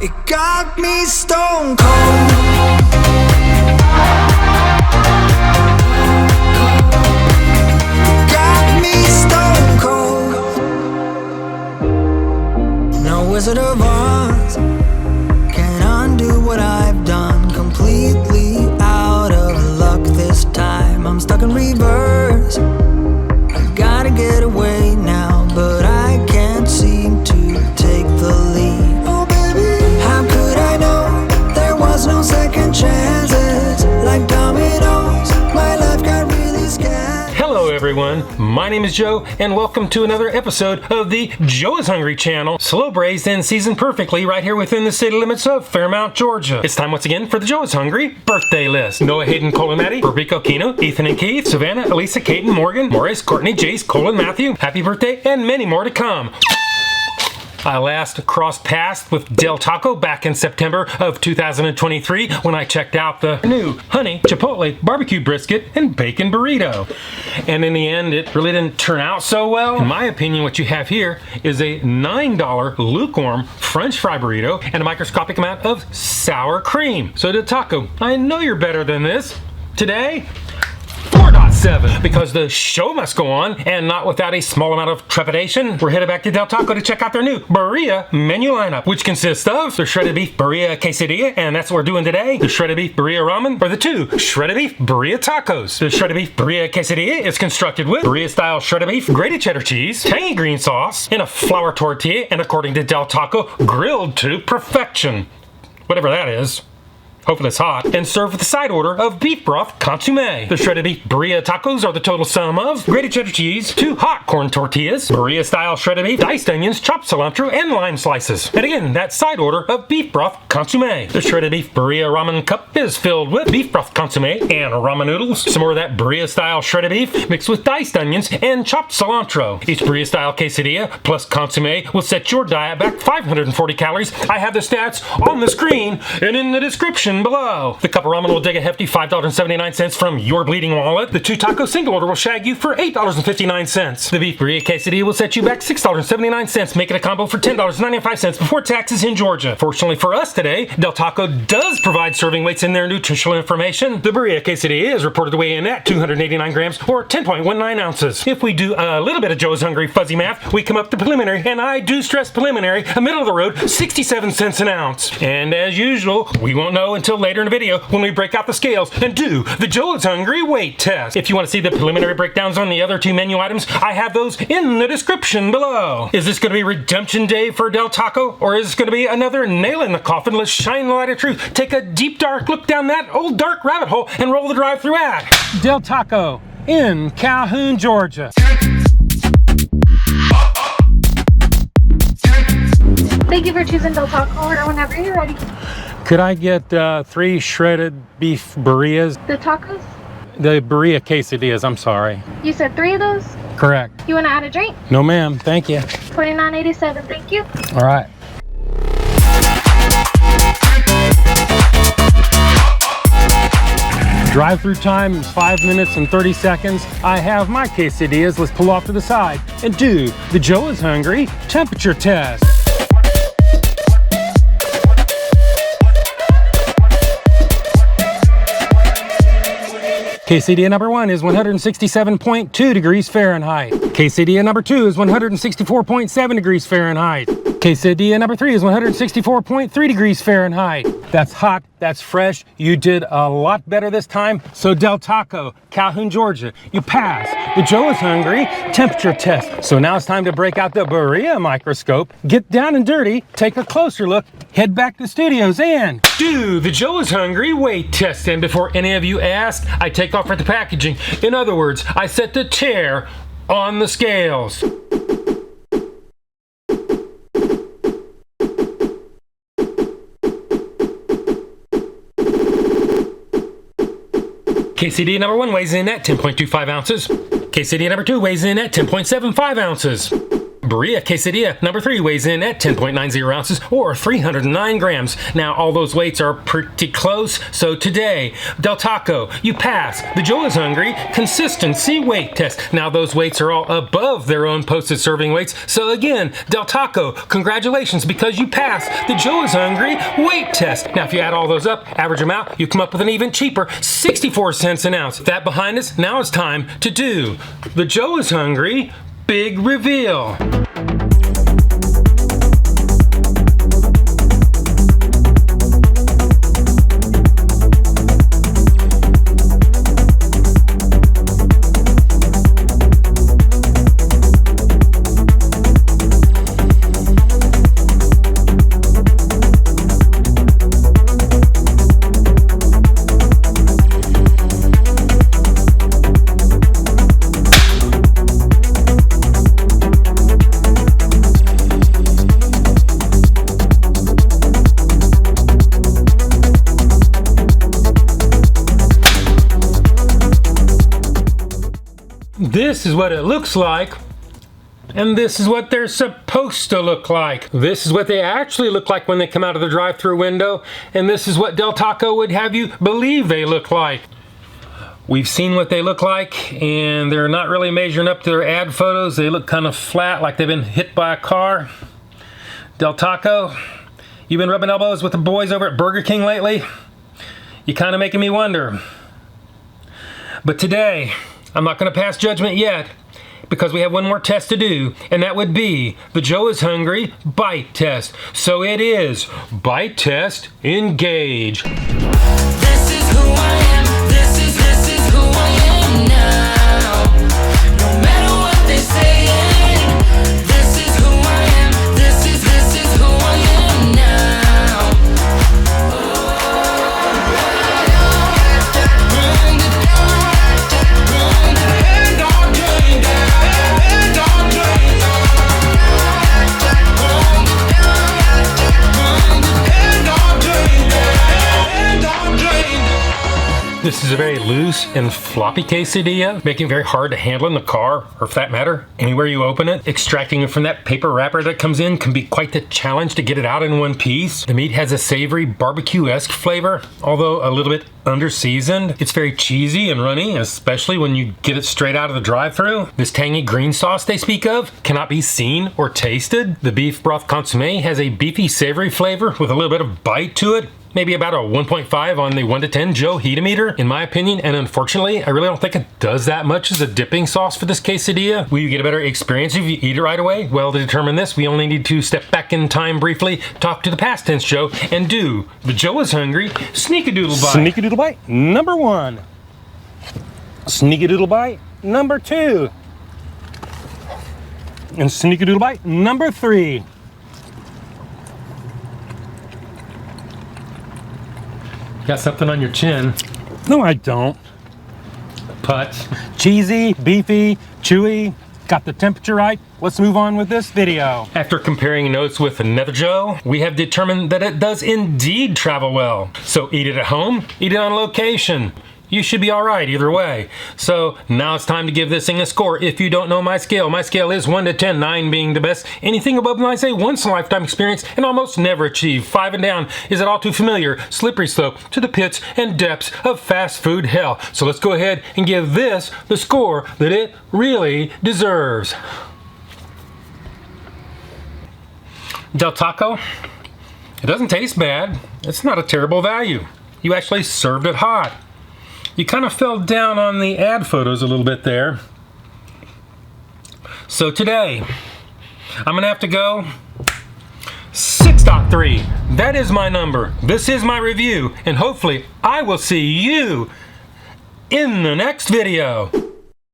It got me stone cold. Got me stone cold. No Wizard of Oz can undo what I've done. Completely out of luck this time. I'm stuck in reverse. I've gotta get away now, but I can't seem to take the lead. No second chances, like dominoes. My life got really scared. Hello everyone, my name is Joe, and welcome to another episode of the Joe is Hungry channel, slow braised and seasoned perfectly right here within the city limits of Fairmount, Georgia. It's time once again for the Joe is Hungry birthday list. Noah, Hayden, Colin, Maddie, Rico, Kino, Ethan and Keith, Savannah, Elisa, Caden, Morgan, Morris, Courtney, Jace, Colin, Matthew, happy birthday, and many more to come. I last crossed paths with DelTaco back in September of 2023 when I checked out the new honey chipotle barbecue brisket and bacon burrito. And in the end, it really didn't turn out so well. In my opinion, what you have here is a $9 lukewarm French fry burrito and a microscopic amount of sour cream. So DelTaco, I know you're better than this. Today, 4.7, because the show must go on, and not without a small amount of trepidation. We're headed back to DelTaco to check out their new Birria menu lineup, which consists of the shredded beef Birria Quesadilla, and that's what we're doing today, the shredded beef Birria Ramen, or the two shredded beef Birria Tacos. The shredded beef Birria Quesadilla is constructed with Birria-style shredded beef, grated cheddar cheese, tangy green sauce, and a flour tortilla, and according to DelTaco, grilled to perfection. Whatever that is. Hopefully it's hot, and served with a side order of beef broth consommé. The shredded beef Birria tacos are the total sum of grated cheddar cheese, 2 hot corn tortillas, Birria style shredded beef, diced onions, chopped cilantro, and lime slices. And again, that side order of beef broth consommé. The shredded beef Birria ramen cup is filled with beef broth consommé and ramen noodles, some more of that Birria style shredded beef mixed with diced onions and chopped cilantro. Each Birria style quesadilla plus consommé will set your diet back 540 calories. I have the stats on the screen and in the description below. The cup of ramen will dig a hefty $5.79 from your bleeding wallet. The 2 taco single order will shag you for $8.59. The beef Birria Quesadilla will set you back $6.79, making a combo for $10.95 before taxes in Georgia. Fortunately for us today, DelTaco does provide serving weights in their nutritional information. The Birria Quesadilla is reported to weigh in at 289 grams or 10.19 ounces. If we do a little bit of Joe's Hungry fuzzy math, we come up to preliminary, and I do stress preliminary, a middle of the road, 67 cents an ounce. And as usual, we won't know until later in the video when we break out the scales and do the Joe is Hungry weight test. If you want to see the preliminary breakdowns on the other 2 menu items, I have those in the description below. Is this going to be redemption day for DelTaco, or is this going to be another nail in the coffin? Let's shine the light of truth, take a deep dark look down that old dark rabbit hole, and roll the drive-thru ad. DelTaco in Calhoun, Georgia. Thank you for choosing DelTaco. Order whenever you're ready. Could I get 3 shredded beef burrias? The tacos? The Birria Quesadillas, I'm sorry. You said 3 of those? Correct. You want to add a drink? No ma'am, thank you. $29.87, thank you. All right. Drive-through time is 5 minutes and 30 seconds. I have my quesadillas. Let's pull off to the side and do the Joe is Hungry temperature test. Quesadilla number 1 is 167.2 degrees Fahrenheit. Quesadilla number 2 is 164.7 degrees Fahrenheit. Quesadilla number 3 is 164.3 degrees Fahrenheit. That's hot, that's fresh. You did a lot better this time. So DelTaco, Calhoun, Georgia, you passed the Joe is Hungry temperature test. So now it's time to break out the Birria microscope, get down and dirty, take a closer look, head back to the studios and do the Joe is Hungry weight test. And before any of you ask, I take off with the packaging. In other words, I set the chair on the scales. Quesadilla number 1 weighs in at 10.25 ounces. Quesadilla number 2 weighs in at 10.75 ounces. Birria Quesadilla number 3 weighs in at 10.90 ounces or 309 grams. Now, all those weights are pretty close, so today, DelTaco, you pass the Joe is Hungry consistency weight test. Now, those weights are all above their own posted serving weights, so again, DelTaco, congratulations because you passed the Joe is Hungry weight test. Now, if you add all those up, average them out, you come up with an even cheaper 64 cents an ounce. With that behind us, now it's time to do the Joe is Hungry big reveal. This is what it looks like, and this is what they're supposed to look like. This is what they actually look like when they come out of the drive-thru window, and this is what DelTaco would have you believe they look like. We've seen what they look like, and they're not really measuring up to their ad photos. They look kind of flat, like they've been hit by a car. DelTaco, you've been rubbing elbows with the boys over at Burger King lately? You're kind of making me wonder. But today, I'm not going to pass judgment yet because we have one more test to do, and that would be the Joe is Hungry bite test. So it is bite test engage. This is who I am. This is who I am now. No matter what they say. This is who I am. This is who I am now. This is a very loose and floppy quesadilla, making it very hard to handle in the car, or for that matter, anywhere you open it. Extracting it from that paper wrapper that comes in can be quite the challenge to get it out in one piece. The meat has a savory barbecue-esque flavor, although a little bit under-seasoned. It's very cheesy and runny, especially when you get it straight out of the drive-thru. This tangy green sauce they speak of cannot be seen or tasted. The beef broth consommé has a beefy, savory flavor with a little bit of bite to it. Maybe about a 1.5 on the 1 to 10 Joe heat-o-meter, in my opinion, and unfortunately, I really don't think it does that much as a dipping sauce for this quesadilla. Will you get a better experience if you eat it right away? Well, to determine this, we only need to step back in time briefly, talk to the past tense Joe, and do the Joe is Hungry sneak-a-doodle bite. Sneak-a-doodle bite number 1. Sneak-a-doodle bite number 2. And sneak-a-doodle bite number 3. Got something on your chin. No, I don't. Putz. Cheesy, beefy, chewy, got the temperature right. Let's move on with this video. After comparing notes with another Joe, we have determined that it does indeed travel well. So eat it at home, eat it on location. You should be all right either way. So now it's time to give this thing a score. If you don't know my scale is 1 to 10, 9 being the best. Anything above 9 is a once-in-a-lifetime experience and almost never achieved. 5 and down is an all too familiar slippery slope to the pits and depths of fast food hell. So let's go ahead and give this the score that it really deserves. DelTaco, it doesn't taste bad. It's not a terrible value. You actually served it hot. You kind of fell down on the ad photos a little bit there. So today, I'm gonna have to go 6.3. That is my number. This is my review, and hopefully I will see you in the next video.